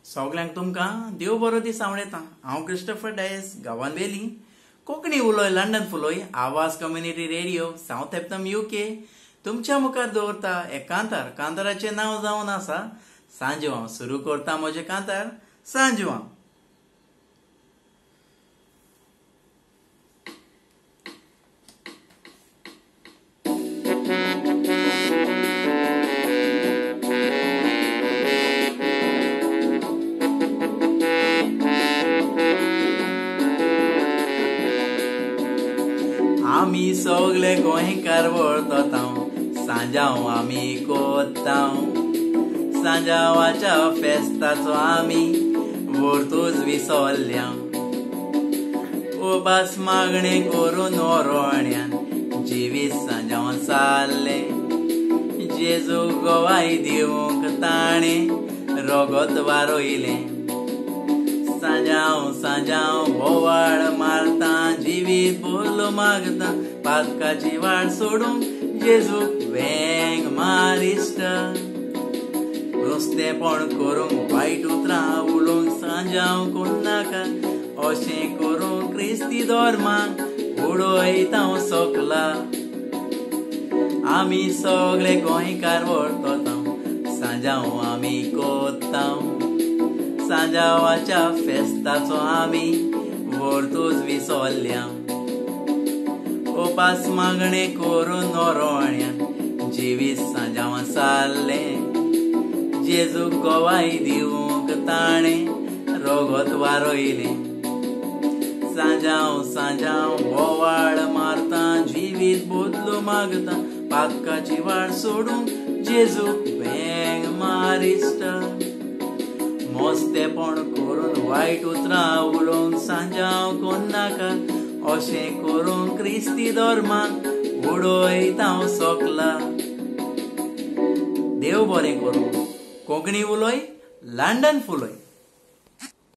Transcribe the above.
सगळ्यांक तुमकां देव बरो दीस आवडेता। हांव क्रिस्टोफर डायस गांवान वेली कोंकणी उलोय लंडन फुलोय आवाज कम्युनिटी रेडिओ साउथ एफ्तम UK तुमच्या मुखार दवरता हे कांतार। कांताराचें नांव जावन आसा सांजवां। सुरू करता म्हजें कांतार सांजवां। आमी सगळे गोंयकार वळतताव सांजाव आमी कोत्ताव। सांजावाच्या फेस्ताचो आमी वर्तूज विसरल्या। उबास मागणे करून ओरोण्यान जिवीत सांजाव सारले। जेजू गोवाई दिवंक ताणें रगत वारोयलें। सांजाव सांजाव बोवाळ मारता जिवीत बोलो मागता। पातकाची वाट सोडूंक जेजूक वेंग मारिश्ट। नुस्तेपण करूंक वायट उतरां उलोवंक सांजाव कोन्नाका। अशें करूंक क्रिस्ती धर्माक उडयता सोकला। आमी सगळे गोंयकार वळतताव सांजाव आमी कोत्ताव। सांजावाच्या फेस्ताचो आमी वर्तूज विसरल्या। उपास मागणे करून ओरोण्यान जिवीत सांजाव सारले। जेजूक गोवाई दिवंक ताणें रगत वारोयलें। सांजाव सांजाव बोवाळ मारता जिवीत बदलो मागता। पातकाची वाट सोडूंक जेजूक वेंग मारिश्ट। मस्तेपण करून वायट उतरां उलोवंक सांजाव कोन्नाका। अशें करून क्रिस्ती धर्माक उडयता सोकला। देव बरें करूं। कोंकणी उलोय लंडन फुलोय।